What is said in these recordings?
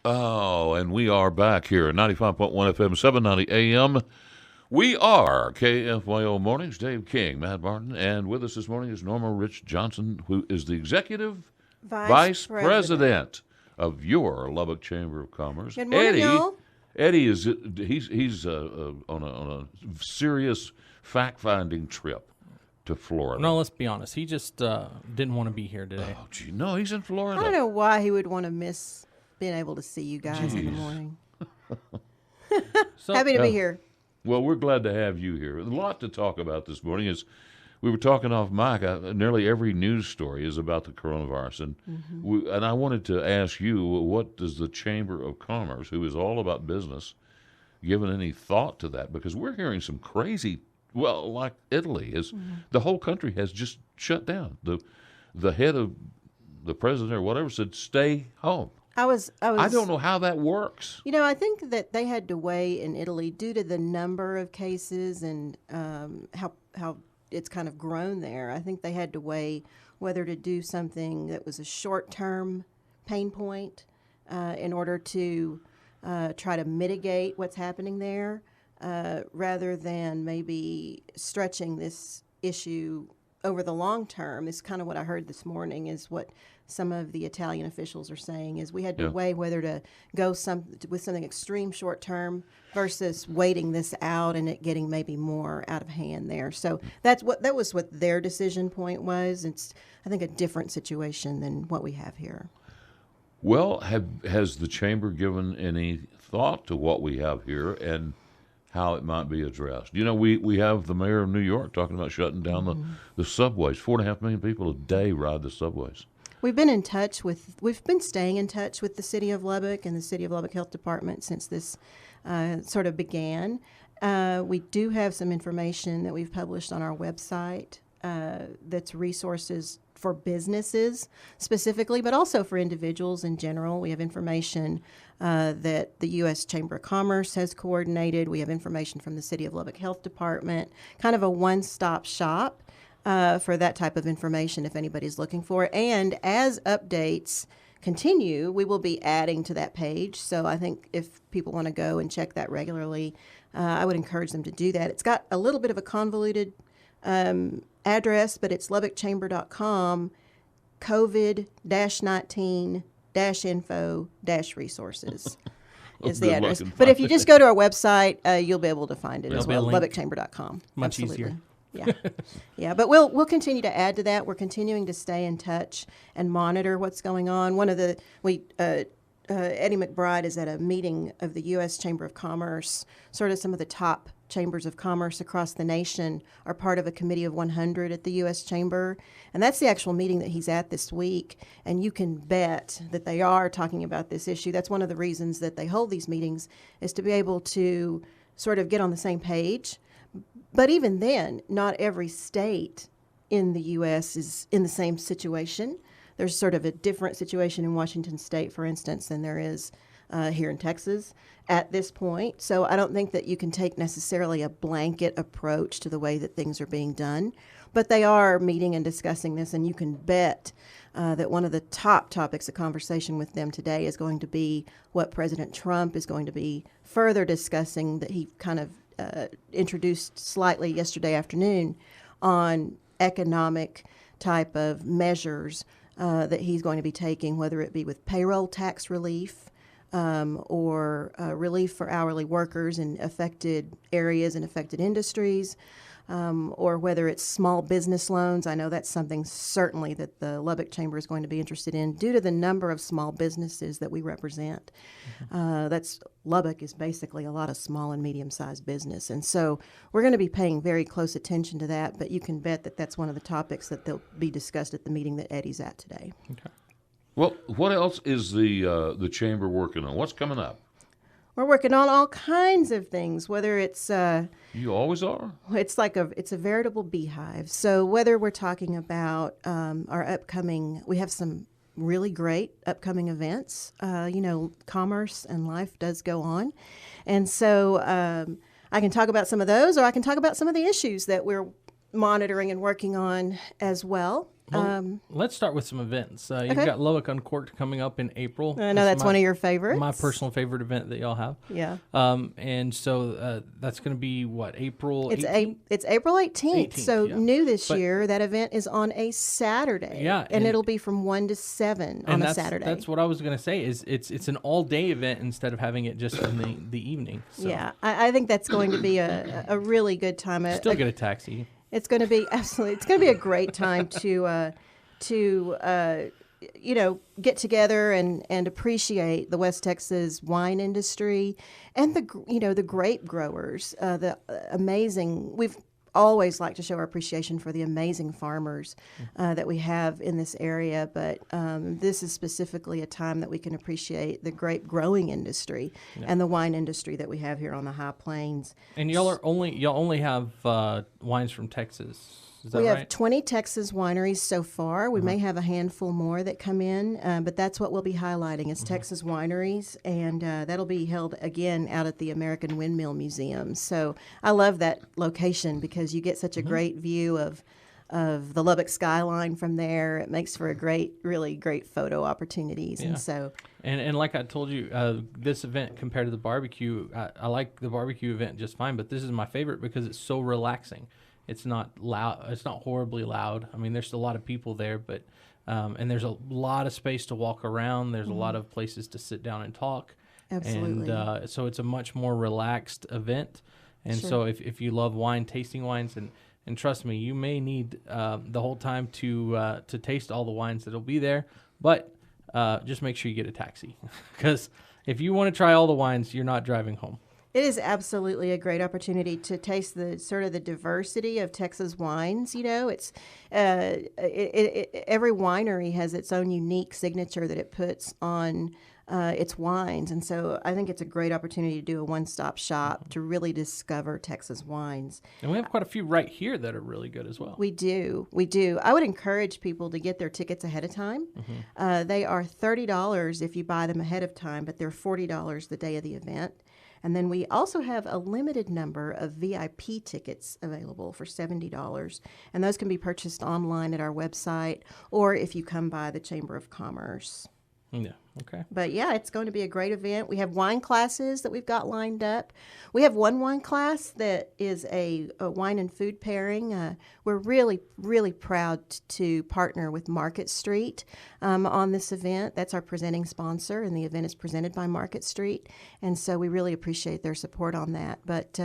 Oh, and we are back here at 95.1 FM, 790 AM. We are KFYO Mornings. Dave King, Matt Martin, and with us this morning is Norma Ritz Johnson, who is the Executive Vice President of your Lubbock Chamber of Commerce. Good morning, y'all. Eddie is he's on a serious fact-finding trip to Florida. No, let's be honest. He just didn't want to be here today. Oh, gee, no, he's in Florida. I don't know why he would want to miss being able to see you guys in the Jeez. morning. So, Happy to be here. Well, we're glad to have you here. A lot to talk about this morning. Is we were talking off mic. Nearly every news story is about the coronavirus, and I wanted to ask you, what does the Chamber of Commerce, who is all about business, given any thought to that? Because we're hearing some crazy. Well, like Italy is, the whole country has just shut down. The head of the president or whatever said, "Stay home." I don't know how that works. You know, I think that they had to weigh in Italy due to the number of cases and how it's kind of grown there. I think they had to weigh whether to do something that was a short-term pain point in order to try to mitigate what's happening there, rather than maybe stretching this issue over the long term. Is kind of what I heard this morning, is what some of the Italian officials are saying, is we had to weigh whether to go with something extreme short term versus waiting this out and it getting maybe more out of hand there. So that was what their decision point was. It's, I think, a different situation than what we have here. Well, has the chamber given any thought to what we have here and how it might be addressed? You know, we have the mayor of New York talking about shutting down the subways. 4.5 million people a day ride the subways. We've been staying in touch with the City of Lubbock and the City of Lubbock Health Department since this sort of began. We do have some information that we've published on our website that's resources for businesses specifically, but also for individuals in general. We have information that the U.S. Chamber of Commerce has coordinated. We have information from the City of Lubbock Health Department, kind of a one-stop shop for that type of information if anybody's looking for it. And as updates continue, we will be adding to that page. So I think if people want to go and check that regularly, I would encourage them to do that. It's got a little bit of a convoluted address, but it's lubbockchamber.com, COVID-19-info-resources is the address. But if you just go to our website, you'll be able to find it as well, lubbockchamber.com. Much Absolutely. easier. Yeah, yeah, but we'll continue to add to that. We're continuing to stay in touch and monitor what's going on. Eddie McBride is at a meeting of the U.S. Chamber of Commerce. Sort of some of the top chambers of commerce across the nation are part of a committee of 100 at the U.S. Chamber, and that's the actual meeting that he's at this week. And you can bet that they are talking about this issue. That's one of the reasons that they hold these meetings, is to be able to sort of get on the same page. But even then, not every state in the U.S. is in the same situation. There's sort of a different situation in Washington State, for instance, than there is here in Texas at this point. So I don't think that you can take necessarily a blanket approach to the way that things are being done. But they are meeting and discussing this, and you can bet that one of the top topics of conversation with them today is going to be what President Trump is going to be further discussing, that he kind of introduced slightly yesterday afternoon, on economic type of measures that he's going to be taking, whether it be with payroll tax relief or relief for hourly workers in affected areas and affected industries, or whether it's small business loans. I know that's something certainly that the Lubbock Chamber is going to be interested in due to the number of small businesses that we represent. Lubbock is basically a lot of small and medium-sized business. And so we're going to be paying very close attention to that, but you can bet that that's one of the topics that they'll be discussed at the meeting that Eddie's at today. Okay. Well, what else is the chamber working on? What's coming up? We're working on all kinds of things, whether it's You always are? it's a veritable beehive. So whether we're talking about our upcoming, we have some really great upcoming events. Commerce and life does go on. And so I can talk about some of those, or I can talk about some of the issues that we're monitoring and working on as well. Well, let's start with some events. You've Okay. got Lubbock Uncorked coming up in April. I know that's one of your favorites. My personal favorite event that y'all have. Yeah. And so that's going to be what, April It's 18th? it's April 18th. 18th, So yeah. new this But- year, that event is on a Saturday. Yeah, And and- it'll be from 1 to 7 on a Saturday. That's what I was going to say. Is it's an all day event instead of having it just in the evening. So Yeah, I think that's going to be a really good time. still get a taxi. It's going to be absolutely. It's going to be a great time get together and appreciate the West Texas wine industry and the grape growers. The amazing. We've always liked to show our appreciation for the amazing farmers that we have in this area, but this is specifically a time that we can appreciate the grape growing industry and the wine industry that we have here on the High Plains. And y'all only have wines from Texas. Is that We right? have 20 Texas wineries so far. We may have a handful more that come in, but that's what we'll be highlighting is Texas wineries, and that'll be held again out at the American Windmill Museum. So I love that location because you get such a great view of the Lubbock skyline from there. It makes for really great photo opportunities, and so. And like I told you, this event compared to the barbecue, I like the barbecue event just fine, but this is my favorite because it's so relaxing. It's not loud. It's not horribly loud. I mean, there's a lot of people there, but and there's a lot of space to walk around. There's a lot of places to sit down and talk. Absolutely. And so it's a much more relaxed event. And Sure. so if you love wine, tasting wines, and trust me, you may need the whole time to taste all the wines that'll be there. But just make sure you get a taxi because if you want to try all the wines, you're not driving home. It is absolutely a great opportunity to taste the sort of the diversity of Texas wines. You know, it's every winery has its own unique signature that it puts on its wines, and so I think it's a great opportunity to do a one-stop shop to really discover Texas wines. And we have quite a few right here that are really good as well. We do. I would encourage people to get their tickets ahead of time. They are $30 if you buy them ahead of time, but they're $40 the day of the event. And then we also have a limited number of VIP tickets available for $70. And those can be purchased online at our website or if you come by the Chamber of Commerce. Yeah. Okay. But yeah, it's going to be a great event. We have wine classes that we've got lined up. We have one wine class that is a wine and food pairing. We're really, really proud to partner with Market Street on this event. That's our presenting sponsor, and the event is presented by Market Street. And so we really appreciate their support on that. But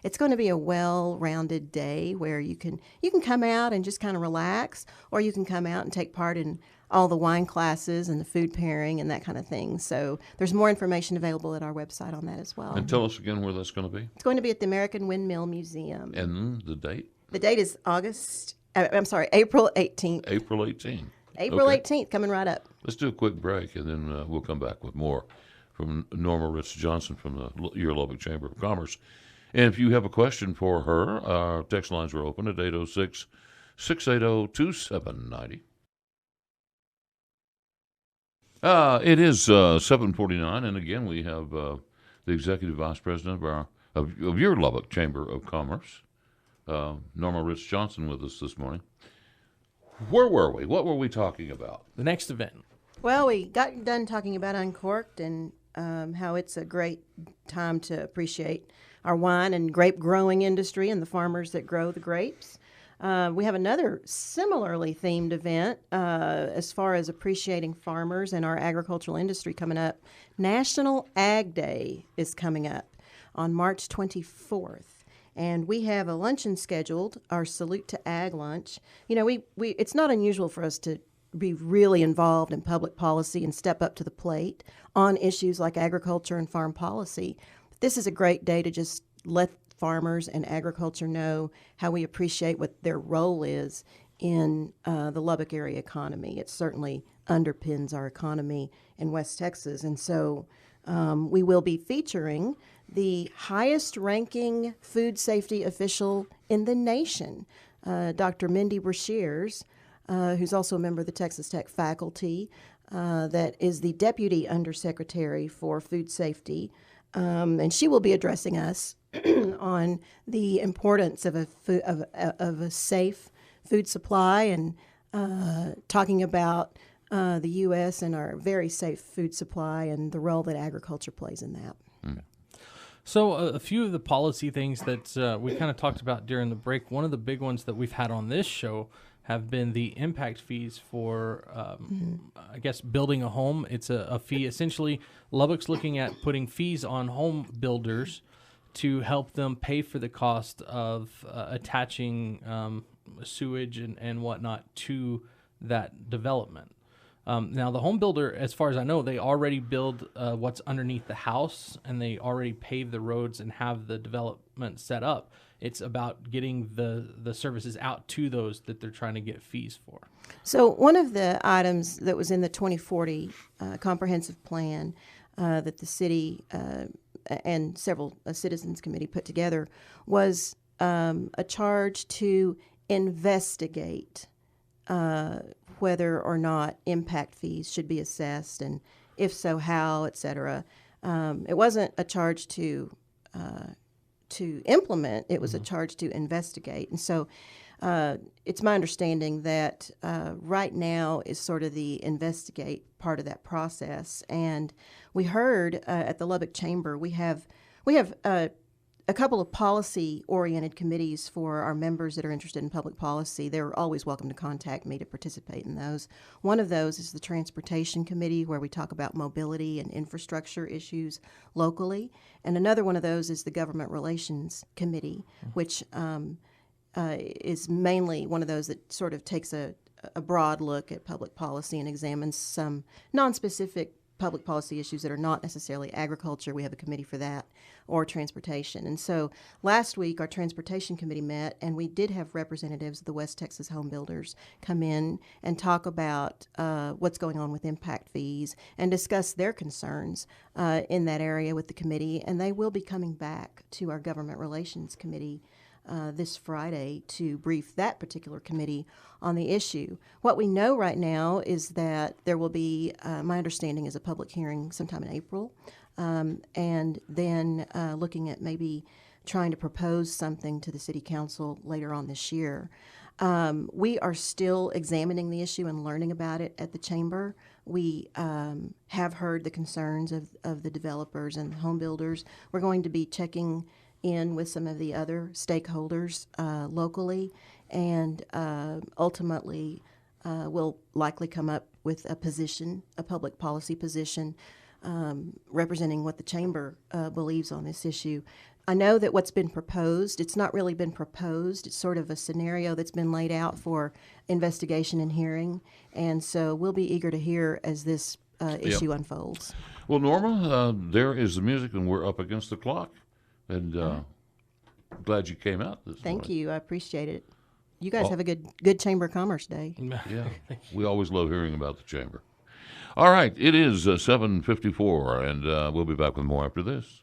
it's going to be a well-rounded day where you can come out and just kind of relax, or you can come out and take part in all the wine classes and the food pairing and that kind of thing. So there's more information available at our website on that as well. And tell us again where that's going to be. It's going to be at the American Windmill Museum. And the date? The date is April 18th. April 18th. April Okay. 18th, coming right up. Let's do a quick break, and then we'll come back with more from Norma Ritz Johnson from your Lubbock Chamber of Commerce. And if you have a question for her, our text lines are open at 806-680-2790. It is 7:49, and again we have the Executive Vice President of your Lubbock Chamber of Commerce, Norma Ritz Johnson, with us this morning. Where were we? What were we talking about? The next event. Well, we got done talking about Uncorked and how it's a great time to appreciate our wine and grape growing industry and the farmers that grow the grapes. We have another similarly themed event as far as appreciating farmers and our agricultural industry coming up. National Ag Day is coming up on March 24th. And we have a luncheon scheduled, our Salute to Ag lunch. You know, we it's not unusual for us to be really involved in public policy and step up to the plate on issues like agriculture and farm policy. But this is a great day to just let farmers and agriculture know how we appreciate what their role is in the Lubbock area economy. It certainly underpins our economy in West Texas. And so we will be featuring the highest ranking food safety official in the nation, Dr. Mindy Brashears, who's also a member of the Texas Tech faculty, that is the Deputy Undersecretary for Food Safety. And she will be addressing us on the importance of a safe food supply and talking about the U.S. and our very safe food supply and the role that agriculture plays in that. So a few of the policy things that we kind of talked about during the break, one of the big ones that we've had on this show have been the impact fees for, I guess, building a home. It's a fee. Essentially, Lubbock's looking at putting fees on home builders to help them pay for the cost of attaching sewage and whatnot to that development. Now, the home builder, as far as I know, they already build what's underneath the house, and they already pave the roads and have the development set up. It's about getting the services out to those that they're trying to get fees for. So one of the items that was in the 2040 comprehensive plan that the city and several citizens committee put together was a charge to investigate whether or not impact fees should be assessed, and if so, how, et cetera. It wasn't a charge to implement, it was a charge to investigate. And so it's my understanding that right now is sort of the investigate part of that process. And we heard at the Lubbock Chamber, we have a couple of policy-oriented committees for our members that are interested in public policy. They're always welcome to contact me to participate in those. One of those is the Transportation Committee, where we talk about mobility and infrastructure issues locally. And another one of those is the Government Relations Committee, which is mainly one of those that sort of takes a broad look at public policy and examines some non-specific public policy issues that are not necessarily agriculture. We have a committee for that, or transportation. And so last week our Transportation Committee met, and we did have representatives of the West Texas home builders come in and talk about what's going on with impact fees and discuss their concerns in that area with the committee. And they will be coming back to our Government Relations Committee this Friday to brief that particular committee on the issue. What we know right now is that there will be, my understanding is a public hearing sometime in April, and then looking at maybe trying to propose something to the City Council later on this year. We are still examining the issue and learning about it at the Chamber. We have heard the concerns of the developers and home builders. We're going to be checking in with some of the other stakeholders locally, and ultimately we'll likely come up with a position, a public policy position, representing what the Chamber believes on this issue. I know that what's been proposed, it's not really been proposed, it's sort of a scenario that's been laid out for investigation and hearing, and so we'll be eager to hear as this issue unfolds. Well, Norma, there is the music, and we're up against the clock. And glad you came out this morning. Thank you. I appreciate it. You guys have a good Chamber of Commerce day. Yeah, we always love hearing about the Chamber. All right, it is 7:54, and we'll be back with more after this.